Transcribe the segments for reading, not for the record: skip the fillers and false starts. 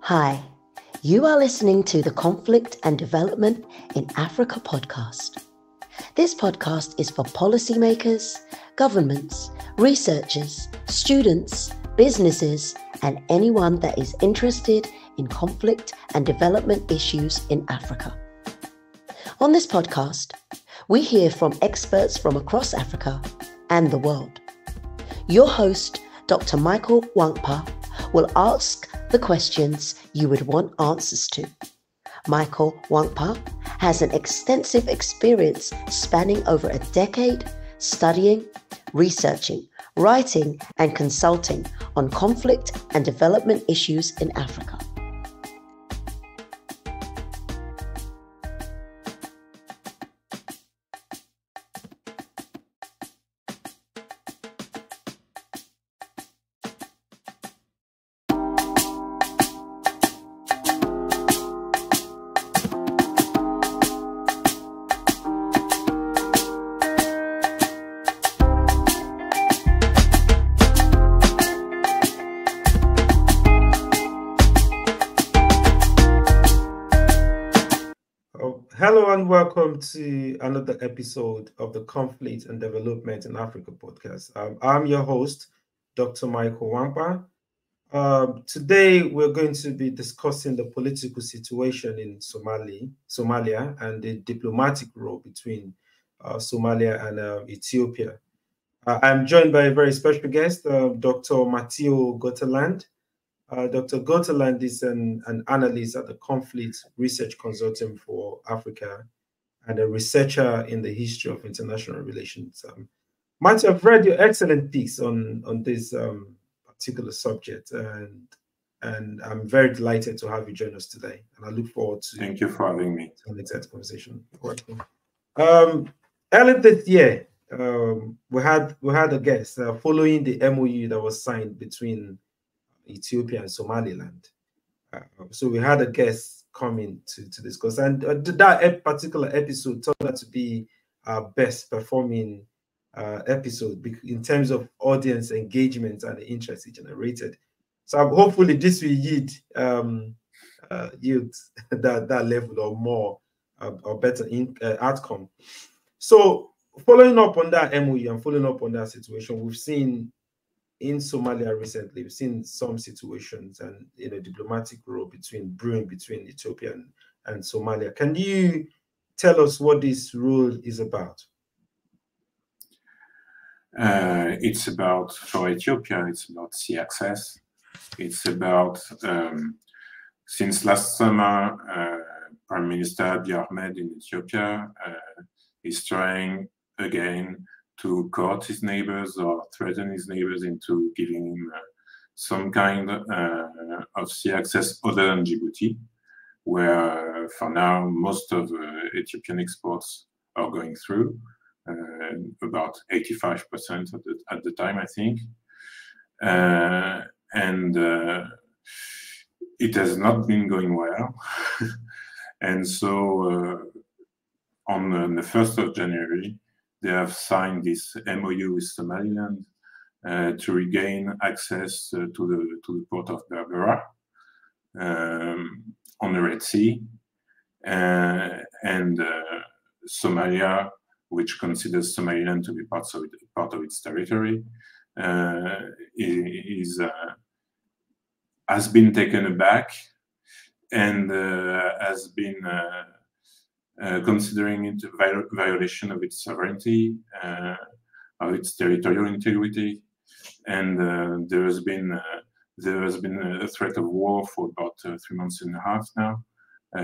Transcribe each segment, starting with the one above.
Hi, you are listening to the Conflict and Development in Africa podcast. This podcast is for policymakers, governments, researchers, students, businesses, and anyone that is interested in conflict and development issues in Africa. On this podcast, we hear from experts from across Africa and the world. Your host, Dr. Michael Nwankpa, will ask the questions you would want answers to. Michael Nwankpa has an extensive experience spanning over a decade studying, researching, writing, and consulting on conflict and development issues in Africa. Hello and welcome to another episode of the Conflict and Development in Africa podcast. I'm your host, Dr. Michael Nwankpa. Today, we're going to be discussing the political situation in Somalia and the diplomatic role between Somalia and Ethiopia. I'm joined by a very special guest, Dr. Mathieu Gotteland. Dr. Gotteland is an analyst at the Conflict Research Consortium for Africa and a researcher in the history of international relations. Matthew, I've read your excellent piece on this particular subject, and I'm very delighted to have you join us today. And I look forward to Thank you for having me. An exciting conversation. Earlier this year, we had a guest following the MOU that was signed between Ethiopia and Somaliland. So we had a guest coming to discuss, and that particular episode turned out to be our best performing episode in terms of audience engagement and the interest it generated. So hopefully this will yield that level or more or better outcome. So following up on that MOU and following up on that situation, we've seen in Somalia recently, we've seen some situations and diplomatic role brewing between Ethiopia and Somalia. Can you tell us what this role is about? It's about, for Ethiopia, it's about sea access. It's about, since last summer, Prime Minister Abiy Ahmed in Ethiopia is trying again to court his neighbors or threaten his neighbors into giving him some kind of sea access other than Djibouti, where for now most of Ethiopian exports are going through, about 85% at the time, I think. And it has not been going well. And so on the 1st of January, they have signed this MOU with Somaliland to regain access to the port of Berbera on the Red Sea. And Somalia, which considers Somaliland to be part of its territory, has been taken aback and has been considering it a violation of its sovereignty, of its territorial integrity, and there has been a threat of war for about 3 months and a half now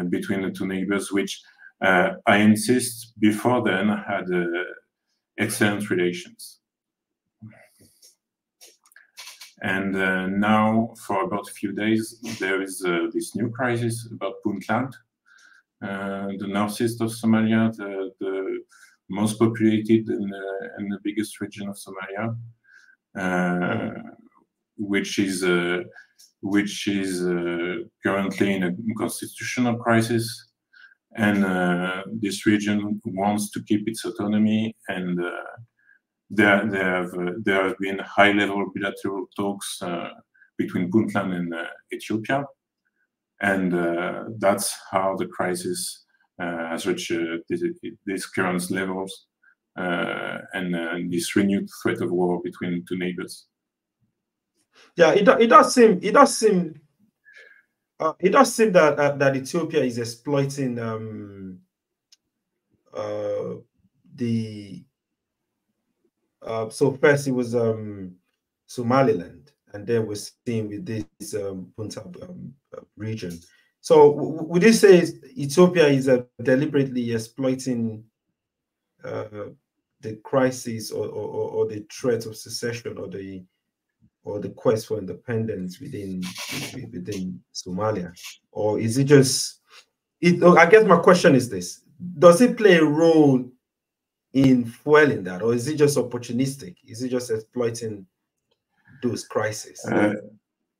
between the two neighbors, which I insist before then had excellent relations. And now, for about a few days, there is this new crisis about Puntland, the northeast of Somalia, the most populated and the biggest region of Somalia, which is currently in a constitutional crisis, and this region wants to keep its autonomy, and there have been high-level bilateral talks between Puntland and Ethiopia, And that's how the crisis has reached these current levels and this renewed threat of war between two neighbors. Yeah, it does seem that Ethiopia is exploiting so first it was Somaliland, and then we're seeing with this Punjab region. So would you say Ethiopia is deliberately exploiting the crisis or the threat of secession or the quest for independence within Somalia? Or is it just I guess my question is this: does it play a role in fueling that, or is it just opportunistic? Is it just exploiting those crises?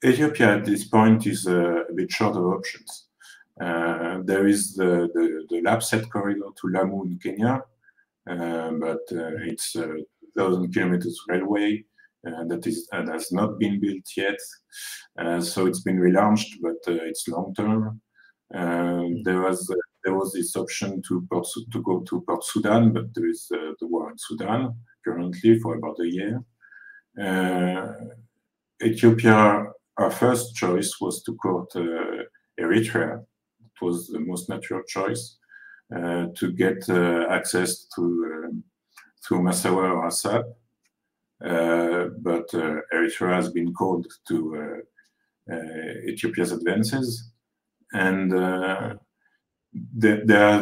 Ethiopia at this point is a bit short of options. There is the Lapset corridor to Lamu in Kenya, but it's 1,000 kilometers railway that has not been built yet. So it's been relaunched, but it's long term. There was this option to go to Port Sudan, but there is the war in Sudan currently for about a year. Ethiopia, our first choice was to court Eritrea. It was the most natural choice to get access to through Massawa or Assab. But Eritrea has been called to Ethiopia's advances, and there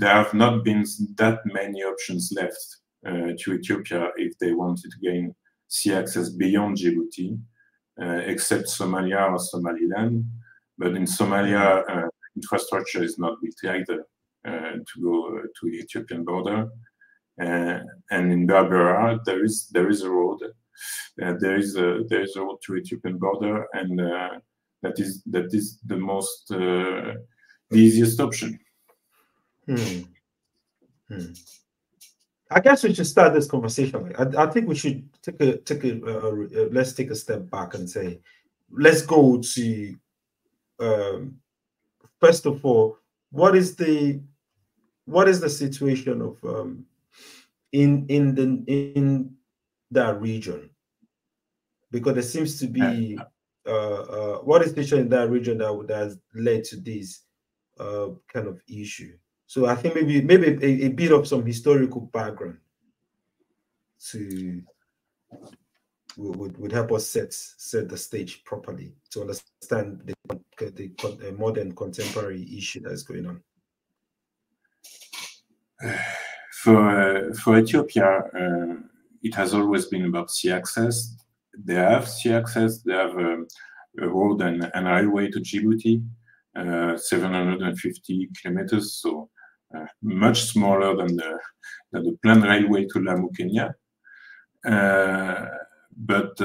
have not been that many options left to Ethiopia if they wanted to gain sea access beyond Djibouti, except Somalia or Somaliland. But in Somalia, infrastructure is not built either to go to the Ethiopian border. And in Berbera, there is a road. There is a road to Ethiopian border, and that is the most the easiest option. I guess we should start this conversation. I think we should let's take a step back and say, let's go to first of all, what is the situation of in that region? Because there seems to be what is the situation in that region that has led to this kind of issue. So I think maybe a bit of some historical background would help us set the stage properly to understand the modern contemporary issue that's going on. For Ethiopia, it has always been about sea access. They have sea access. They have a road and a highway to Djibouti, 750 kilometers, so much smaller than the planned railway to Lamu, Kenya. But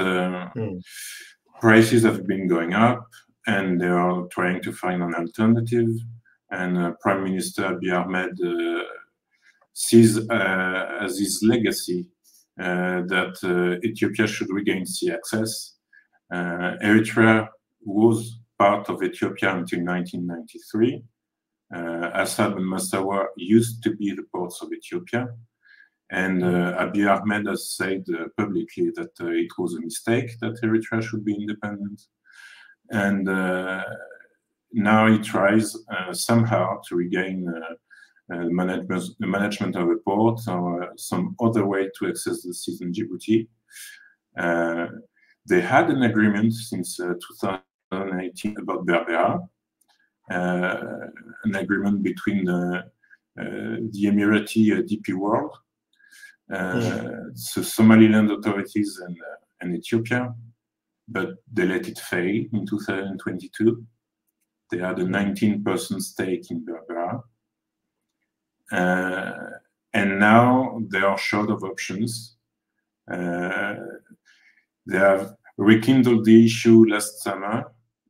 prices have been going up, and they are trying to find an alternative. And Prime Minister Abiy Ahmed sees as his legacy that Ethiopia should regain sea access. Eritrea was part of Ethiopia until 1993. Assab and Massawa used to be the ports of Ethiopia. And Abiy Ahmed has said publicly that it was a mistake that Eritrea should be independent. And now he tries somehow to regain the management of a port or some other way to access the seas in Djibouti. They had an agreement since 2018 about Berbera, an agreement between the Emirati DP World, the Somaliland authorities and Ethiopia, but they let it fail in 2022. They had a 19% stake in Berbera. And now they are short of options. They have rekindled the issue last summer.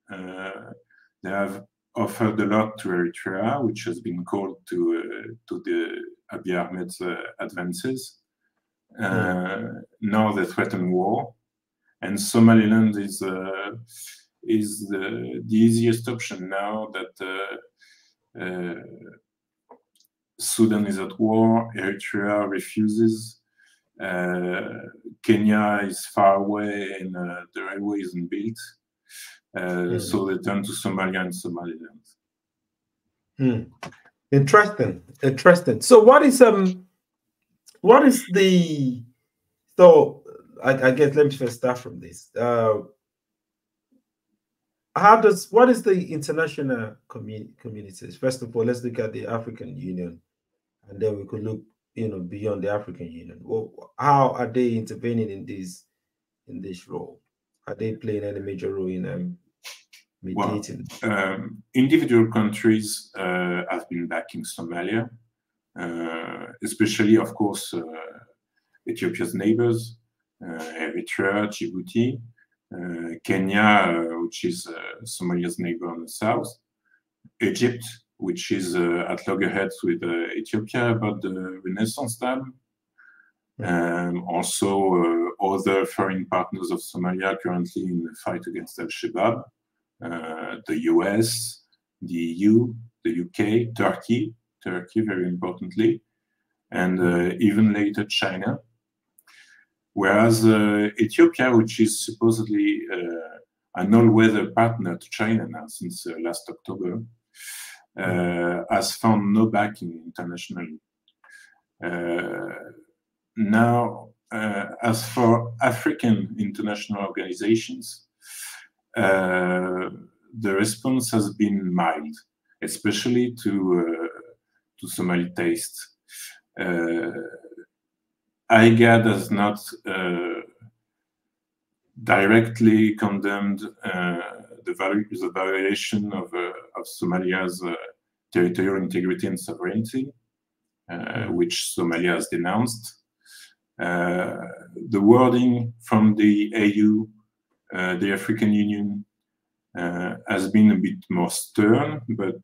They have offered a lot to Eritrea, which has been called to the Abiy Ahmed's advances. Now they threaten war, and Somaliland is the easiest option now that Sudan is at war, Eritrea refuses, Kenya is far away and the railway isn't built. So they turn to Somalia and Somaliland. Interesting. So what is the, so I guess let me first start from this. What is the international communities? First of all, let's look at the African Union, and then we could look, beyond the African Union. Well, how are they intervening in this role? Are they playing any major role in mediating? Well, individual countries have been backing Somalia, especially, of course, Ethiopia's neighbors, Eritrea, Djibouti, Kenya, which is Somalia's neighbor on the south, Egypt, which is at loggerheads with Ethiopia about the Renaissance Dam. Also, other foreign partners of Somalia currently in the fight against Al-Shabaab, the US, the EU, the UK, Turkey very importantly, and even later China. Whereas Ethiopia, which is supposedly an all-weather partner to China now since last October, has found no backing internationally. Now, as for African international organizations, the response has been mild, especially to Somali taste. IGAD has not directly condemned the violation of Somalia's territorial integrity and sovereignty, which Somalia has denounced. The wording from the AU, the African Union, has been a bit more stern, but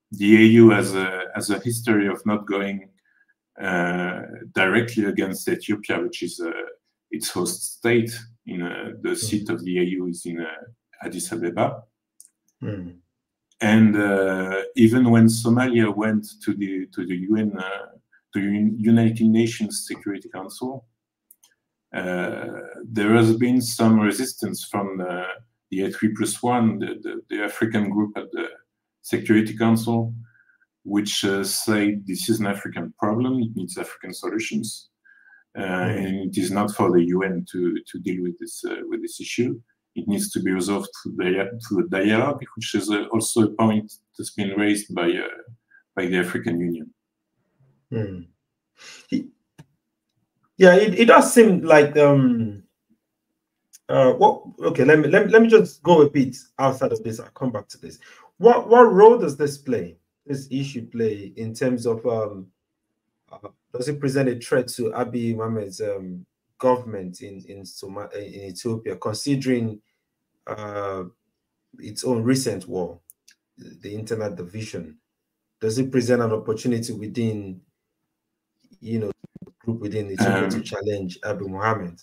the AU has a history of not going directly against Ethiopia, which is its host state. The seat of the AU is in Addis Ababa. And even when Somalia went to the UN, to the United Nations Security Council, there has been some resistance from the A3+1, the African group at the Security Council, which say this is an African problem, it needs African solutions, and it is not for the UN to deal with this issue. It needs to be resolved through the dialogue, which is also a point that's been raised by the African Union. Yeah, it does seem like okay, let me just go a bit outside of this. I'll come back to this. What role does this issue play in terms of does it present a threat to Abiy Ahmed's government in Ethiopia, considering its own recent war, the internal division? Does it present an opportunity within, the group within Ethiopia to challenge Abiy Ahmed?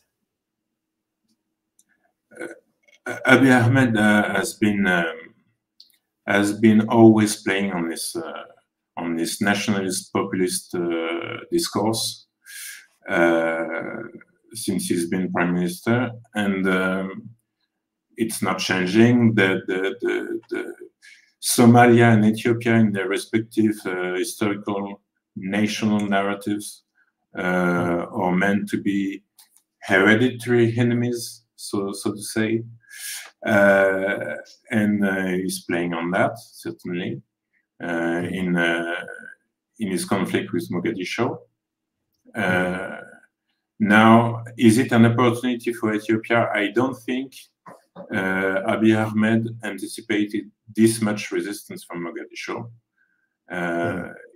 Abiy Ahmed has been always playing on this nationalist populist discourse since he's been prime minister, and it's not changing. The Somalia and Ethiopia, in their respective historical national narratives, are meant to be hereditary enemies, so to say. And he's playing on that, certainly, in his conflict with Mogadishu. Now, is it an opportunity for Ethiopia? I don't think Abiy Ahmed anticipated this much resistance from Mogadishu.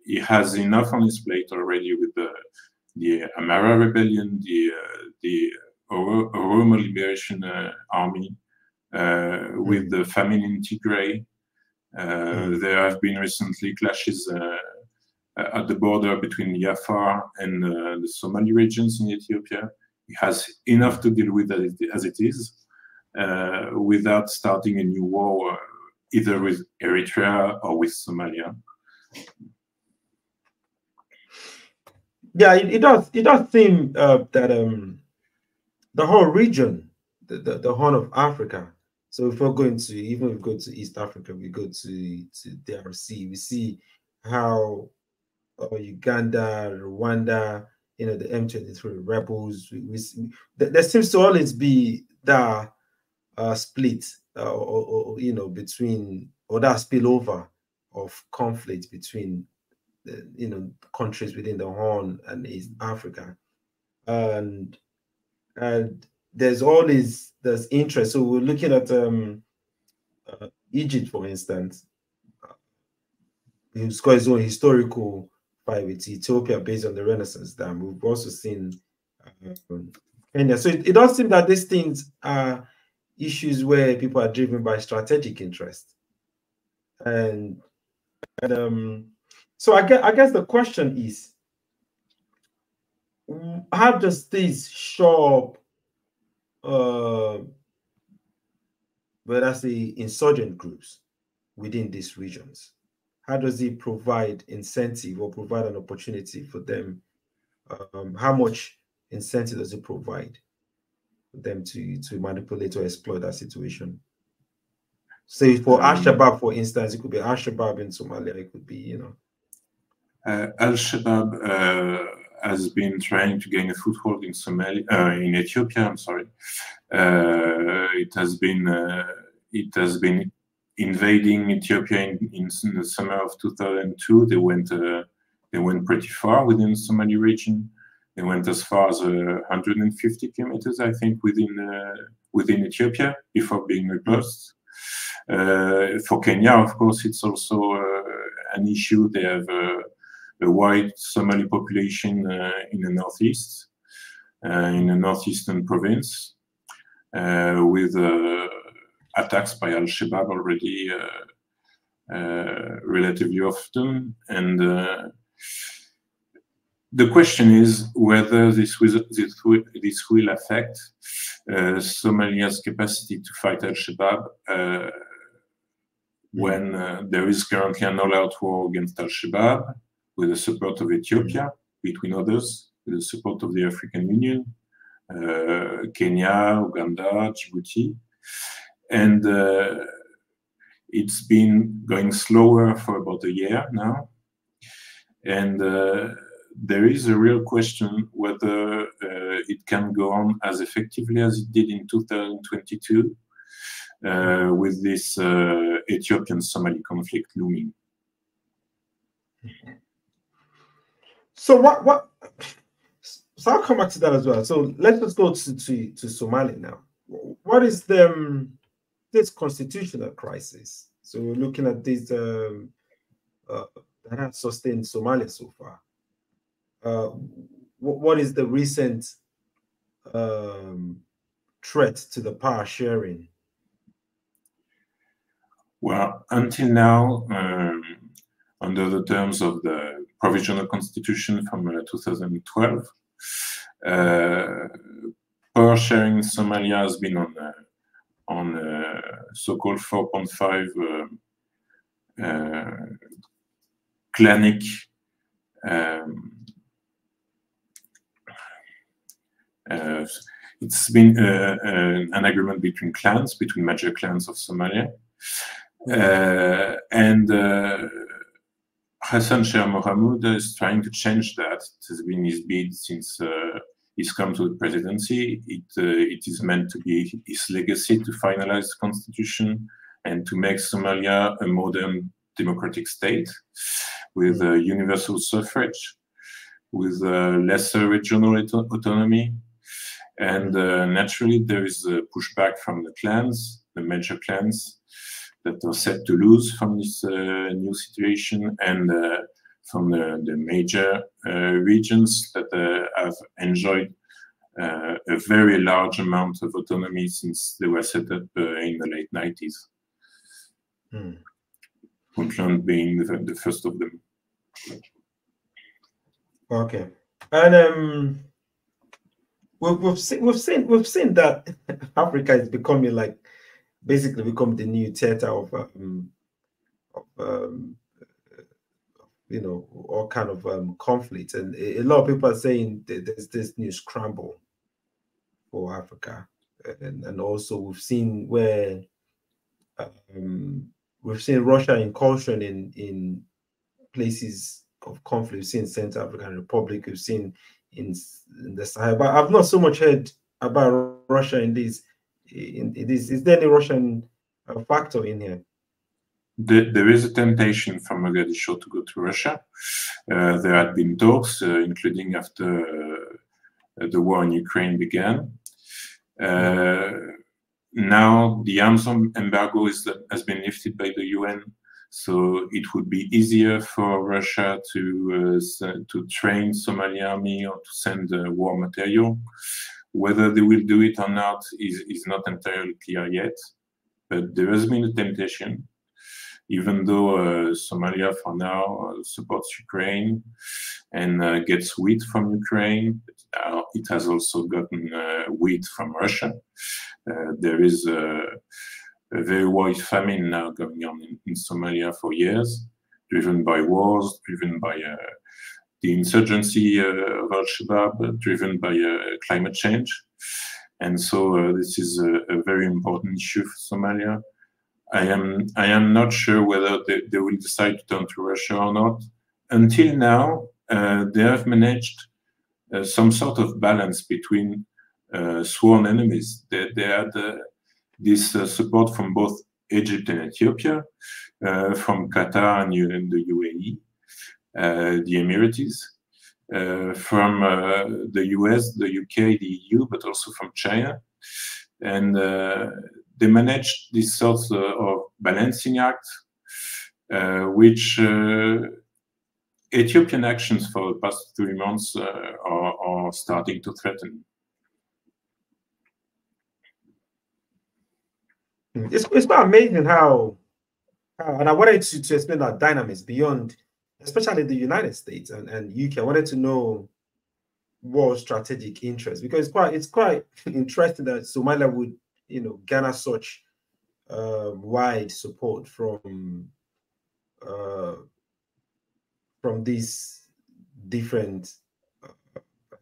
He has enough on his plate already with the Amara rebellion, the Oromo Liberation Army, with the famine in Tigray. There have been recently clashes at the border between the Afar and the Somali regions in Ethiopia. has enough to deal with as it is, without starting a new war, either with Eritrea or with Somalia. Yeah, it does seem that the whole region, the Horn of Africa. So if we're going to, even if we go to East Africa, we go to DRC, we see how Uganda, Rwanda, the M23 rebels. There seems to always be that split, between, or that spillover of conflict between countries within the Horn and East Africa, and there's interest. So we're looking at Egypt, for instance. He's got his own historical fight with Ethiopia based on the Renaissance Dam. We've also seen Kenya. So it does seem that these things are issues where people are driven by strategic interest. And so I guess the question is, how does this show up, let's say, insurgent groups within these regions? How does it provide incentive or provide an opportunity for them? How much incentive does it provide for them to manipulate or exploit that situation? Say for Al-Shabaab, for instance, it could be Al-Shabaab in Somalia, it could be, Al-Shabaab has been trying to gain a foothold in in Ethiopia. I'm sorry. It has been invading Ethiopia in the summer of 2002. They went pretty far within the Somali region. They went as far as 150 kilometers, I think, within Ethiopia before being repulsed. For Kenya, of course, it's also an issue. They have a wide Somali population in the northeast, in the northeastern province, with attacks by Al-Shabaab already relatively often. And the question is whether this will affect Somalia's capacity to fight Al-Shabaab when there is currently an all-out war against Al-Shabaab with the support of Ethiopia, between others, with the support of the African Union, Kenya, Uganda, Djibouti. And it's been going slower for about a year now. And there is a real question whether it can go on as effectively as it did in 2022 with this Ethiopian-Somali conflict looming. So so I'll come back to that as well. So let's just go to Somalia now. What is this constitutional crisis? So we're looking at this that has sustained Somalia so far. What is the recent threat to the power sharing? Well, until now, under the terms of the Provisional Constitution from 2012, power sharing in Somalia has been on so-called 4.5 clanic it's been an agreement between clans, between major clans of Somalia. And Hassan Sheikh Mohamud is trying to change that. It has been his bid since he's come to the presidency. It is meant to be his legacy to finalize the constitution and to make Somalia a modern democratic state with universal suffrage, with lesser regional autonomy. And naturally, there is a pushback from the clans, the major clans, that are set to lose from this new situation, and from the major regions that have enjoyed a very large amount of autonomy since they were set up in the late 90s. Puntland being the first of them. Okay. And we've seen that Africa is becoming basically become the new theater of all kind of conflict, and a lot of people are saying that there's this new scramble for Africa, and also we've seen where we've seen Russia incursion in places of conflict. We've seen Central African Republic, we've seen in the Sahel, but I've not so much heard about Russia in this. Is there any Russian factor in here? There is a temptation from Mogadishu to go to Russia. There had been talks, including after the war in Ukraine began. Now the arms embargo has been lifted by the UN, so it would be easier for Russia to train Somali army or to send war material. Whether they will do it or not is not entirely clear yet, but there has been a temptation. Even though Somalia for now supports Ukraine and gets wheat from Ukraine, it has also gotten wheat from Russia. There is a very wide famine now going on in Somalia for years, driven by wars, driven by the insurgency of Al-Shabaab, driven by climate change. And so this is a very important issue for Somalia. I am not sure whether they will decide to turn to Russia or not. Until now, they have managed some sort of balance between sworn enemies. They had this support from both Egypt and Ethiopia, from Qatar and the UAE, the Emirates, from the US, the UK, the EU, but also from China. And they managed this sort of balancing act, which Ethiopian actions for the past 3 months are starting to threaten. It's quite amazing how and I wanted to explain that dynamics beyond, especially the United States and UK. I wanted to know what strategic interest, because it's quite interesting that Somalia would garner such wide support from these different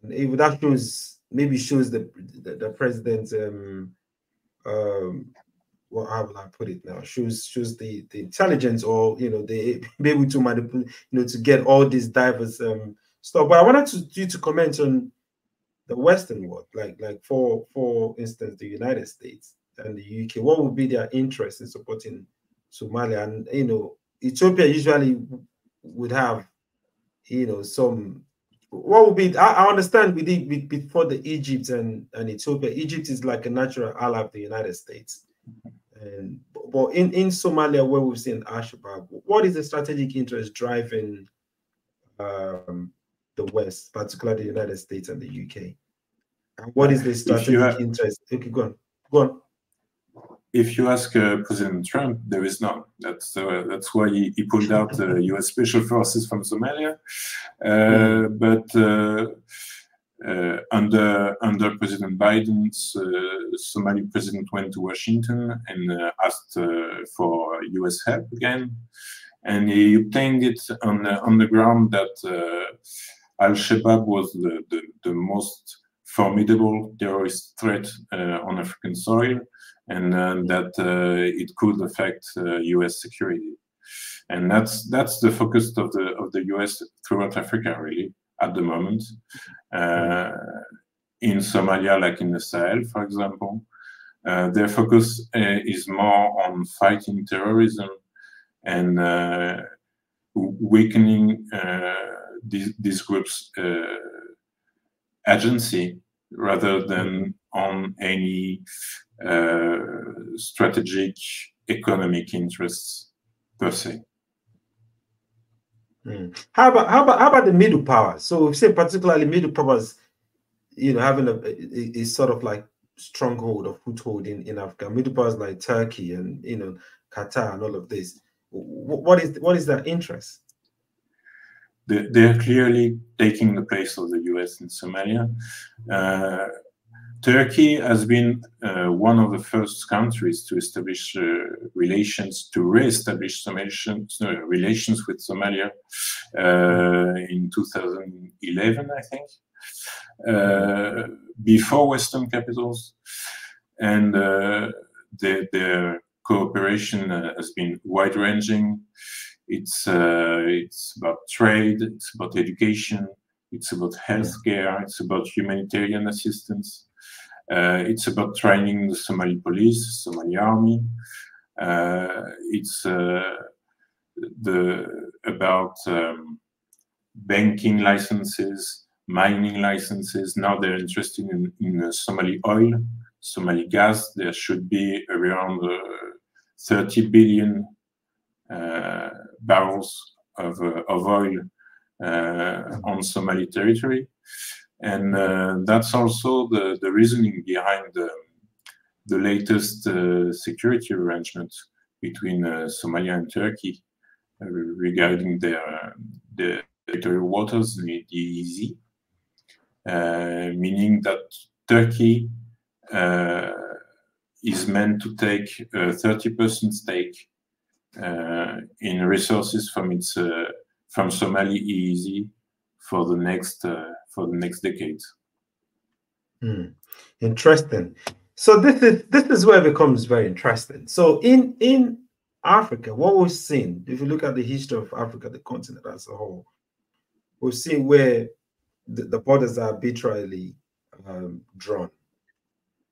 that shows the president's well, how will I put it now? Shows the intelligence, or they be able to manipulate, to get all these diverse stuff. But I wanted you to comment on the Western world, like for instance, the United States and the UK. What would be their interest in supporting Somalia? And Ethiopia usually would have some. What would be? I understand before the Egypt and Ethiopia. Egypt is like a natural ally of the United States. But in Somalia, where we've seen Al-Shabaab, what is the strategic interest driving the West, particularly the United States and the UK? And what is the strategic interest? Okay, go on. If you ask President Trump, there is none. That's why he pulled out the U.S. Special Forces from Somalia. But under President Biden's, Somali president went to Washington and asked for U.S. help again, and he obtained it on the ground that Al-Shabaab was the most formidable terrorist threat on African soil, and that it could affect U.S. security. And that's the focus of the U.S. throughout Africa, really, at the moment. In Somalia, like in the Sahel, for example, their focus is more on fighting terrorism and weakening these groups' agency, rather than on any strategic economic interests per se. How about the middle powers? So, say particularly middle powers, having a sort of like stronghold or foothold in Africa. Middle powers like Turkey and Qatar and all of this. What is their interest? They're clearly taking the place of the US in Somalia. Turkey has been one of the first countries to establish relations, to re-establish relations with Somalia in 2011, I think, before Western capitals. And their cooperation has been wide-ranging. It's about trade, it's about education, it's about healthcare, it's about humanitarian assistance. It's about training the Somali police, Somali army. It's about banking licenses, mining licenses. Now they're interested in Somali oil, Somali gas. There should be around 30 billion barrels of oil on Somali territory. And that's also the reasoning behind the latest security arrangement between Somalia and Turkey regarding their territorial waters, the EEZ, meaning that Turkey is meant to take a 30% stake in resources from Somali EEZ for the next decade. Interesting. So this is where it becomes very interesting. So in Africa, what we've seen, if you look at the history of Africa, the continent as a whole, we've seen where the borders are arbitrarily drawn,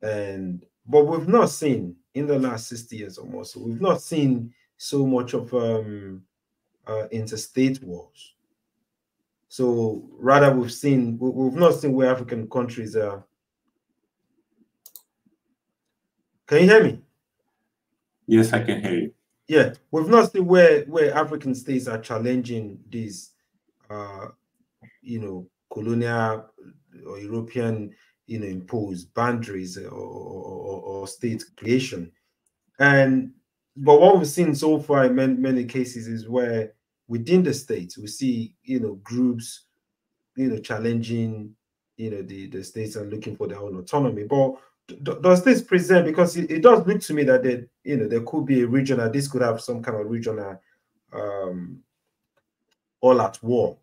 but we've not seen in the last 60 years or more. So we've not seen so much of interstate wars. So rather, we've not seen where African countries are. Can you hear me? Yes, I can hear you. Yeah, we've not seen where African states are challenging these, colonial or European, imposed boundaries or state creation. But what we've seen so far in many cases is where within the states we see groups challenging the states and looking for their own autonomy. But does this present, because it does look to me that there could be a regional, this could have some kind of regional all at war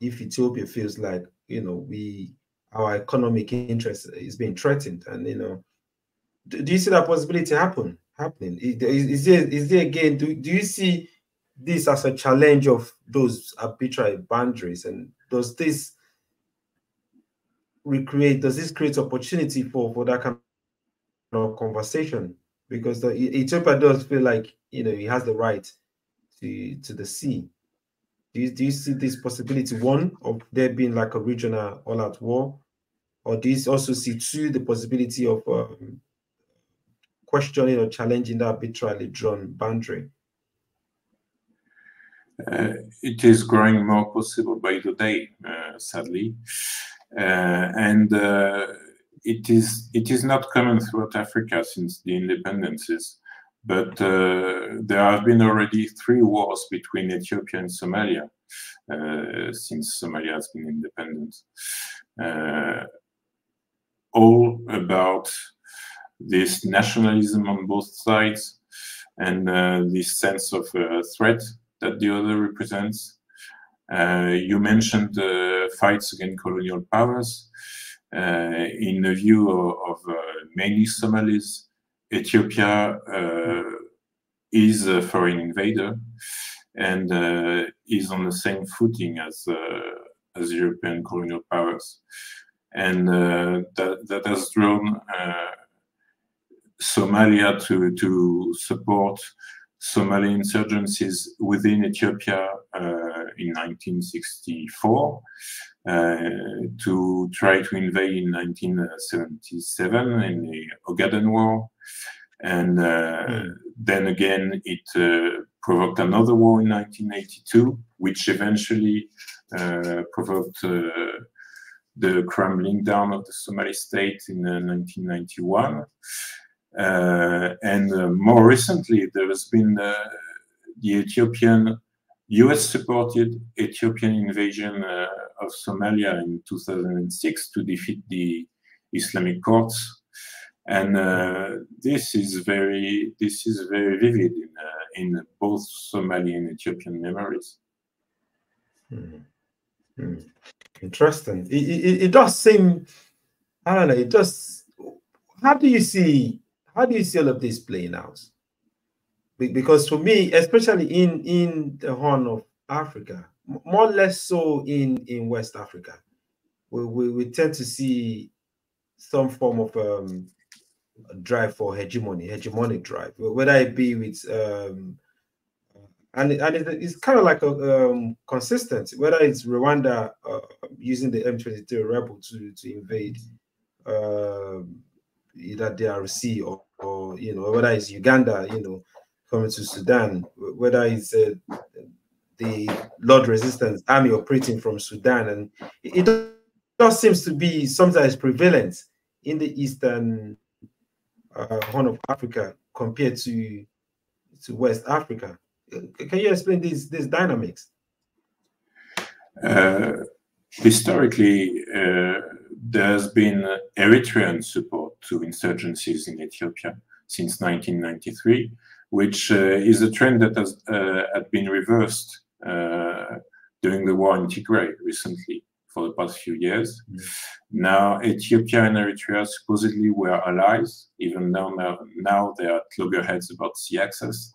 if Ethiopia feels like our economic interest is being threatened. And do you see that possibility happening? Is there again, do you see this as a challenge of those arbitrary boundaries, and does this create opportunity for that kind of conversation? Because Ethiopia does feel like it has the right to the sea. Do you see this possibility, one, of there being like a regional all-out war, or do you also see, two, the possibility of questioning or challenging that arbitrarily drawn boundary? It is growing more possible by the day, sadly, and it is not common throughout Africa since the independences. But there have been already 3 wars between Ethiopia and Somalia since Somalia has been independent, all about this nationalism on both sides and this sense of threat that the other represents. You mentioned fights against colonial powers. In the view of many Somalis, Ethiopia is a foreign invader and is on the same footing as European colonial powers, and that has drawn Somalia to support Somali insurgencies within Ethiopia in 1964, to try to invade in 1977 in the Ogaden War, and then again it provoked another war in 1982, which eventually provoked the crumbling down of the Somali state in 1991. And more recently, there has been the Ethiopian, US-supported Ethiopian invasion of Somalia in 2006 to defeat the Islamic courts, and this is very vivid in both Somali and Ethiopian memories. Interesting. It does seem, I don't know. It just, how do you see all of this playing out? Because for me, especially in the Horn of Africa, more or less so in West Africa, we tend to see some form of drive for hegemonic drive, whether it be with and it's kind of like a consistent, whether it's Rwanda using the M23 rebel to invade either DRC or you know, whether it's Uganda, you know, coming to Sudan, whether it's the Lord Resistance Army operating from Sudan, and it just seems to be something that is prevalent in the eastern Horn of Africa compared to West Africa. Can you explain these dynamics? Historically, there's been Eritrean support to insurgencies in Ethiopia since 1993, which is a trend that has had been reversed during the war in Tigray recently for the past few years. Now, Ethiopia and Eritrea supposedly were allies, even though now they are at loggerheads about sea access.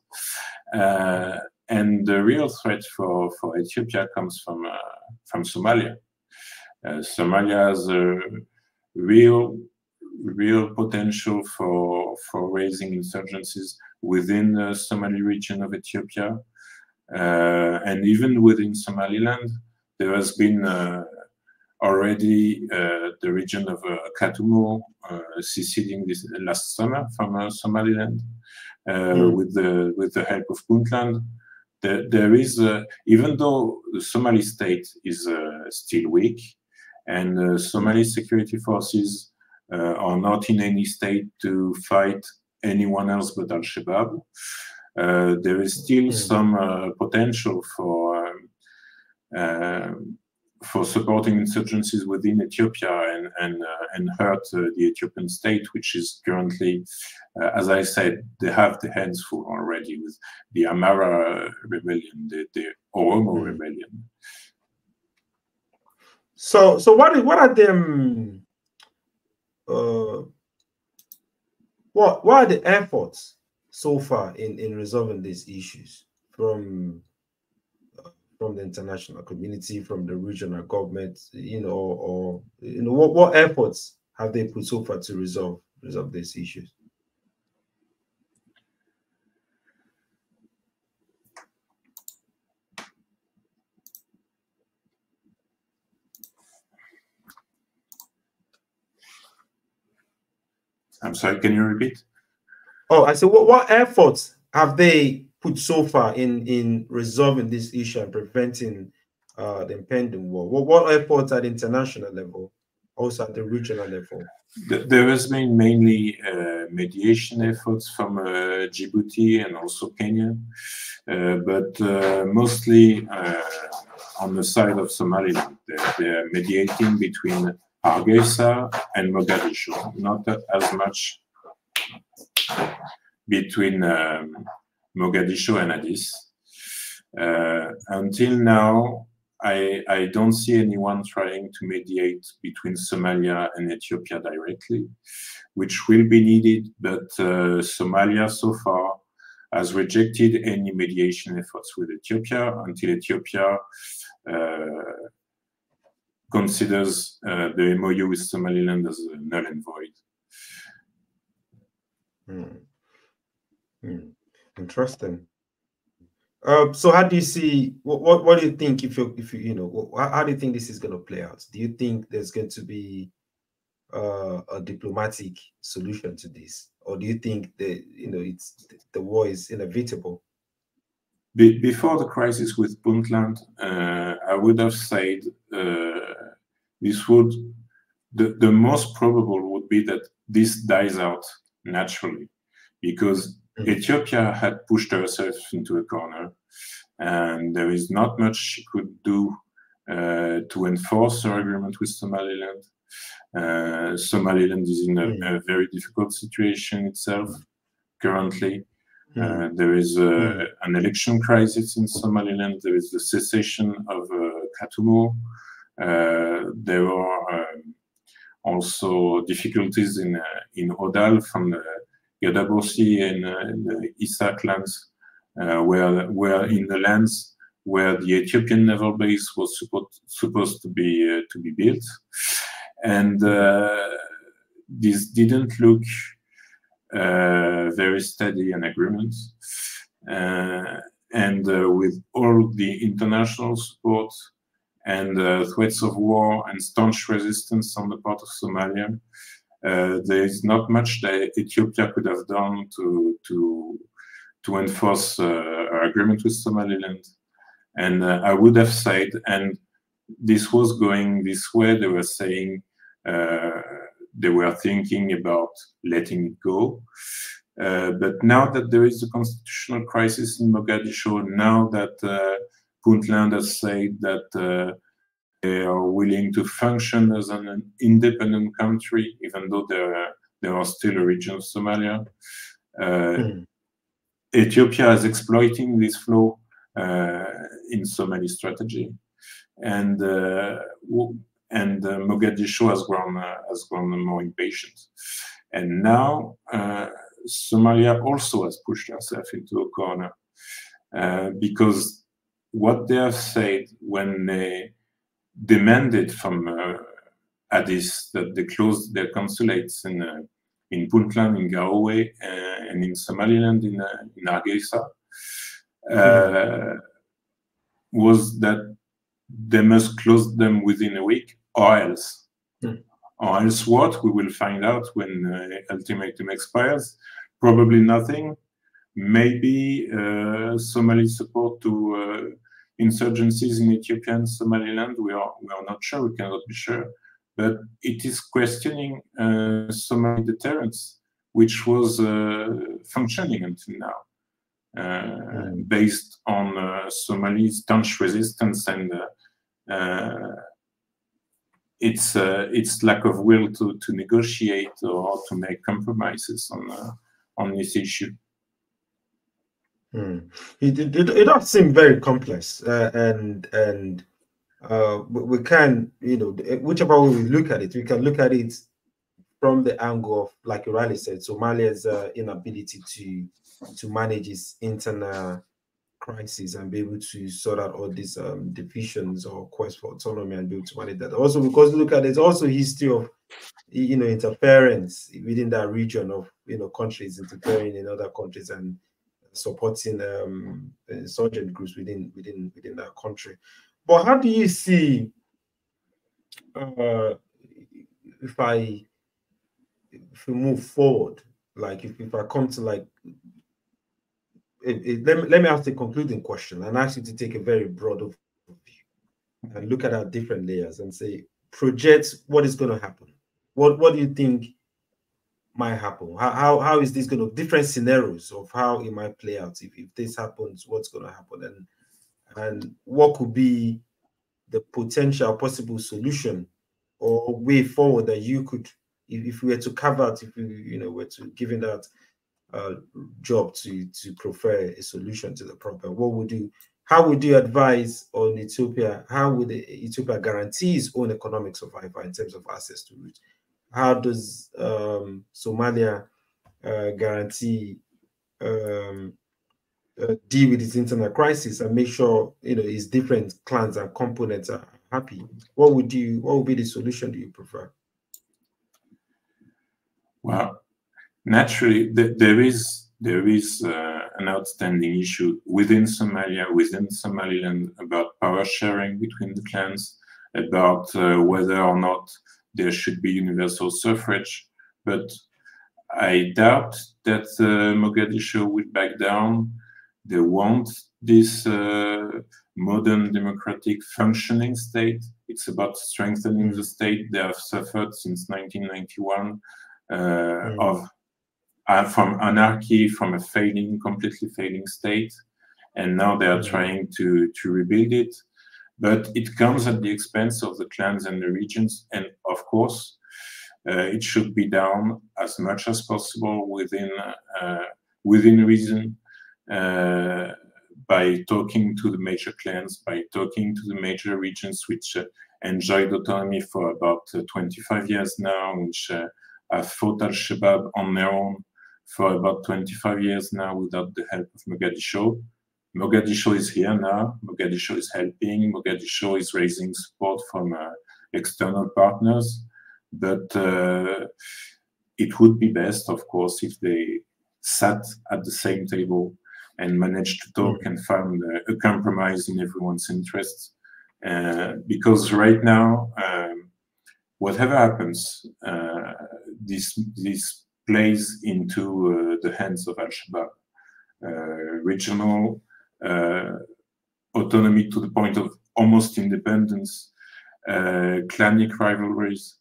And the real threat for Ethiopia comes from Somalia. Somalia has a real potential for raising insurgencies within the Somali region of Ethiopia, and even within Somaliland. There has been already the region of Katumo seceding this last summer from Somaliland with the help of Puntland. There is, even though the Somali state is still weak, and Somali security forces are not in any state to fight anyone else but Al-Shabaab, there is still some potential for supporting insurgencies within Ethiopia and hurt the Ethiopian state, which is currently, as I said, they have the hands full already with the Amara rebellion, the Oromo rebellion. So what are them? What are the efforts so far in resolving these issues from the international community, from the regional government, you know, or you know, what efforts have they put so far to resolve these issues? I'm sorry, can you repeat? Oh, I said, what efforts have they put so far in resolving this issue and preventing the impending war? What efforts at the international level, also at the regional level? There has been mainly mediation efforts from Djibouti and also Kenya, but mostly on the side of Somaliland. They're mediating between Hargeisa and Mogadishu, not as much between Mogadishu and Addis. Until now, I don't see anyone trying to mediate between Somalia and Ethiopia directly, which will be needed, but Somalia so far has rejected any mediation efforts with Ethiopia until Ethiopia considers the MOU with Somaliland as null and void. Interesting. So how do you see, what do you think, if you you know, how do you think this is going to play out? Do you think there's going to be a diplomatic solution to this, or do you think that, you know, the war is inevitable? Before the crisis with Puntland, I would have said the most probable would be that this dies out naturally, because Ethiopia had pushed herself into a corner, and there is not much she could do to enforce her agreement with Somaliland. Somaliland is in a very difficult situation itself currently. There is an election crisis in Somaliland. There is the cessation of Khartoum. There are also difficulties in Odal from the Gadabursi and the Issa clans, where in the lands where the Ethiopian naval base was supposed to be built, and this didn't look very steady an agreement, and with all the international support and threats of war and staunch resistance on the part of Somalia, there is not much that Ethiopia could have done to enforce our agreement with Somaliland. And I would have said, and this was going this way, they were saying they were thinking about letting it go. But now that there is a constitutional crisis in Mogadishu, now that Puntland has said that they are willing to function as an independent country, even though there are still a region of Somalia. Ethiopia is exploiting this flaw in Somali strategy, and Mogadishu has grown more impatient. And now Somalia also has pushed herself into a corner because what they have said when they demanded from Addis that they closed their consulates in Puntland, in Garowe, and in Somaliland, in Hargeisa, was that they must close them within a week, or else. Or else what? We will find out when ultimatum expires. Probably nothing. Maybe Somali support to insurgencies in Ethiopia and Somaliland. We are not sure. We cannot be sure. But it is questioning Somali deterrence, which was functioning until now, based on Somali's staunch resistance and its lack of will to negotiate or to make compromises on this issue. It does seem very complex, and we can, whichever way we look at it, we can look at it from the angle of, like Riley said, Somalia's inability to manage its internal crisis and be able to sort out all these divisions or quest for autonomy and be able to manage that. Also, because look at it, it's also history of interference within that region of countries interfering in other countries and supporting insurgent groups within that country. But how do you see if we move forward, like if I come to like let me ask the concluding question and ask you to take a very broad overview and look at our different layers and say, project what is going to happen. What do you think might happen? How is this going to, different scenarios of how it might play out if this happens, what's going to happen, and what could be the potential possible solution or way forward that you could, if we were to carve out, if we were to given that job to prefer a solution to the problem, how would you advise on Ethiopia? How would Ethiopia guarantee its own economic survival in terms of access to routes? How does Somalia guarantee deal with its internal crisis and make sure its different clans and components are happy? What would be the solution do you prefer? Well, naturally, there is an outstanding issue within Somalia, within Somaliland, about power sharing between the clans, about whether or not there should be universal suffrage. But I doubt that Mogadishu will back down. They want this modern democratic functioning state. It's about strengthening the state. They have suffered since 1991 from anarchy, from a completely failing state, and now they are trying to rebuild it. but it comes at the expense of the clans and the regions. And of course, it should be done as much as possible within reason, by talking to the major clans, by talking to the major regions which enjoyed autonomy for about 25 years now, which have fought Al-Shabaab on their own for about 25 years now without the help of Mogadishu. Mogadishu is here now, Mogadishu is helping, Mogadishu is raising support from external partners, but it would be best, of course, if they sat at the same table and managed to talk and find a compromise in everyone's interests. Because right now, whatever happens, this plays into the hands of Al-Shabaab. Regional autonomy to the point of almost independence, clanic rivalries,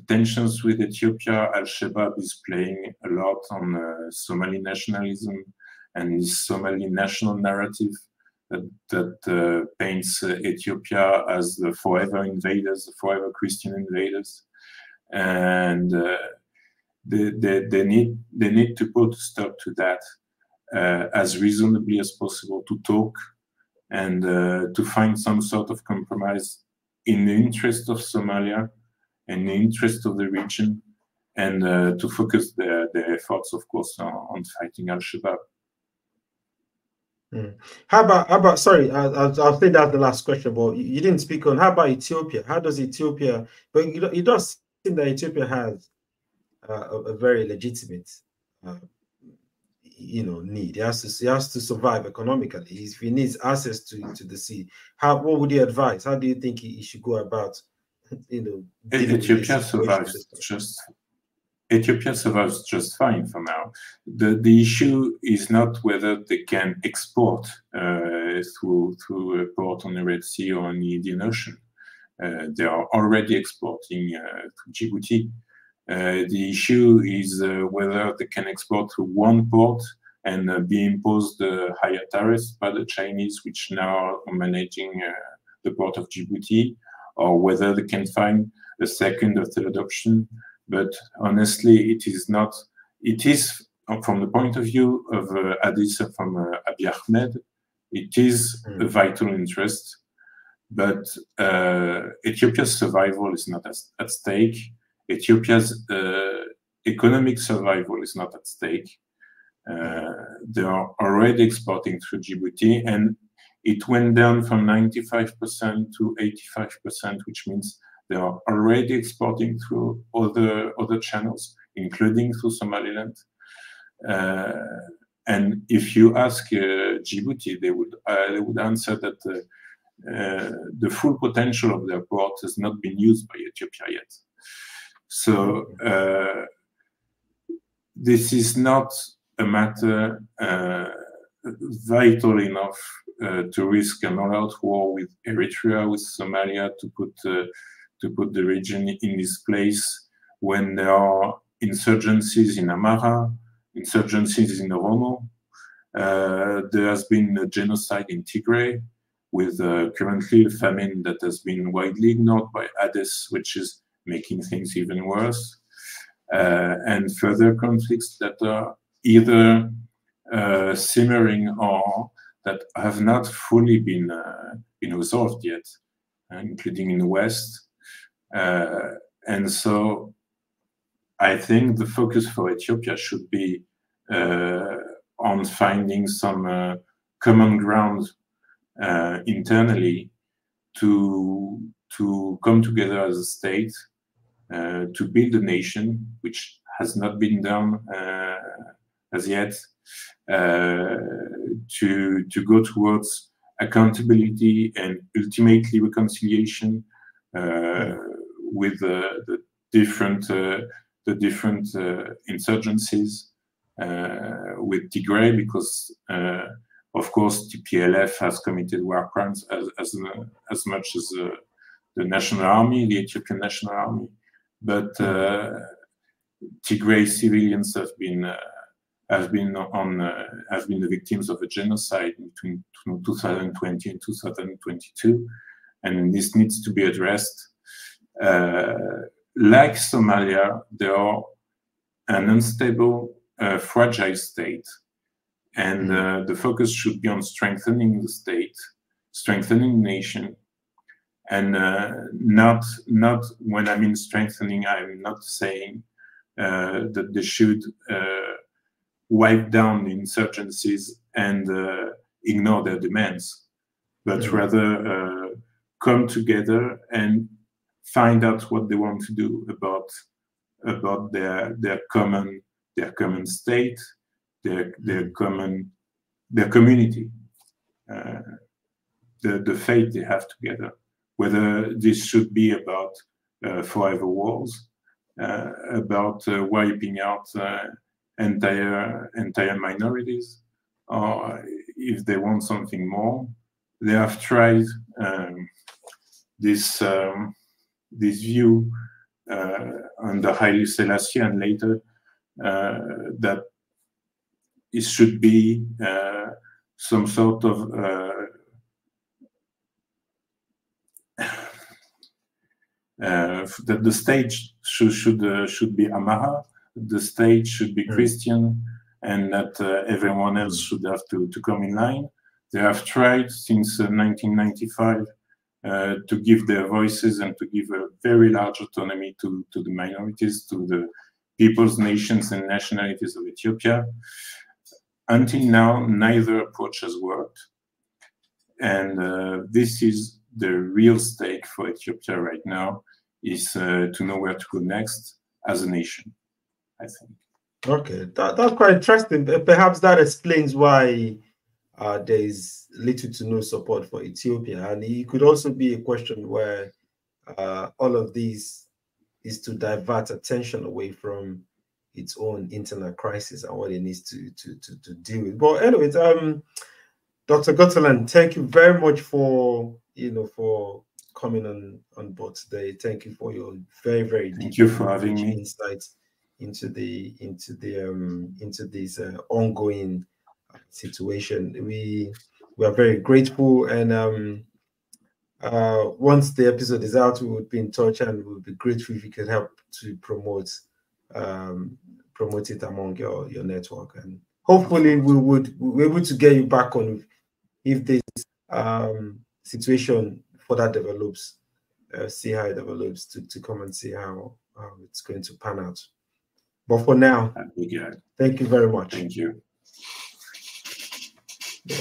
tensions with Ethiopia. Al-Shabaab is playing a lot on Somali nationalism and this Somali national narrative that paints Ethiopia as the forever invaders, the forever Christian invaders, and they need to put a stop to that as reasonably as possible, to talk and to find some sort of compromise in the interest of Somalia and the interest of the region, and to focus their efforts, of course, on fighting Al-Shabaab. How about sorry, I'll think that's the last question, but you didn't speak on how about Ethiopia? How does Ethiopia, but it does seem that Ethiopia has a very legitimate need. It has to survive economically. If he needs access to the sea, what would you advise? How do you think he should go about Ethiopia survives just fine for now. The issue is not whether they can export through a port on the Red Sea or on the Indian Ocean. They are already exporting to Djibouti. The issue is whether they can export through one port and be imposed higher tariffs by the Chinese, which now are managing the port of Djibouti, or whether they can find a second or third option. But honestly, it is not. It is, from the point of view of from Abiy Ahmed, it is a vital interest. But Ethiopia's survival is not at stake. Ethiopia's economic survival is not at stake. They are already exporting through Djibouti, and it went down from 95% to 85%, which means they are already exporting through other channels, including through Somaliland. And if you ask Djibouti, they would answer that the full potential of their port has not been used by Ethiopia yet. So this is not a matter vital enough to risk an all-out war with Eritrea, with Somalia, to put the region in this place when there are insurgencies in Amhara, insurgencies in Oromo. There has been a genocide in Tigray, with currently a famine that has been widely ignored by ADES, which is making things even worse, and further conflicts that are either simmering or that have not fully been resolved yet, including in the West. And so I think the focus for Ethiopia should be on finding some common ground internally to come together as a state, to build a nation, which has not been done as yet, to go towards accountability and ultimately reconciliation with the different insurgencies, with Tigray, because of course TPLF has committed war crimes as much as the national army, the Ethiopian national army, but Tigray civilians have have been the victims of a genocide between 2020 and 2022, and this needs to be addressed. Like Somalia, they are an unstable, fragile state, and the focus should be on strengthening the state, strengthening the nation, and not when I mean strengthening, I'm not saying that they should wipe down the insurgencies and ignore their demands, but rather come together and find out what they want to do about their common state, their community, the fate they have together. Whether this should be about forever wars, about wiping out entire minorities, or if they want something more. They have tried this view under Haile Selassie, and later that it should be some sort of that the state should be Amhara, the state should be Christian, and that everyone else should have to come in line. They have tried since 1995 to give their voices and to give a very large autonomy to the minorities, to the peoples, nations, and nationalities of Ethiopia. Until now, neither approach has worked. And this is the real stake for Ethiopia right now, is to know where to go next as a nation, I think. Okay, that's quite interesting. Perhaps that explains why there is little to no support for Ethiopia. And it could also be a question where all of this is to divert attention away from its own internal crisis and what it needs to deal with. But anyways, Dr. Gotteland, thank you very much for coming on board today. Thank you for your very thank you for having me. Insights into this ongoing situation. We are very grateful, and once the episode is out, we would be in touch, and we would be grateful if you could help to promote it among your network, and hopefully we're able to get you back on if this situation further develops, see how it develops, to come and see how it's going to pan out. But for now, thank you very much. Thank you. Yeah.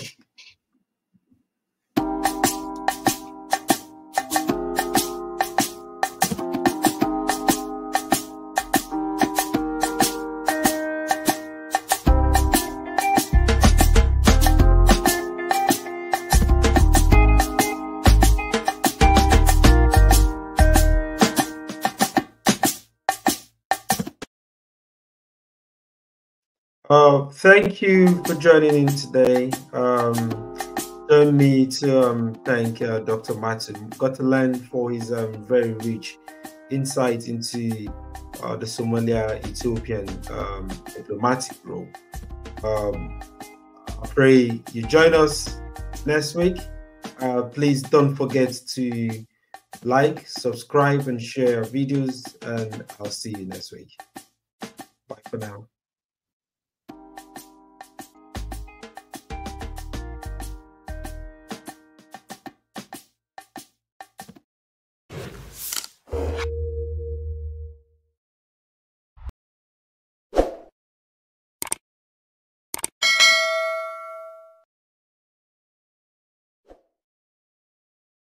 Thank you for joining in today. Join me to thank Dr. Mathieu Gotteland for his very rich insight into the Somalia-Ethiopian diplomatic role. I pray you join us next week. Please don't forget to like, subscribe, and share our videos, and I'll see you next week. Bye for now.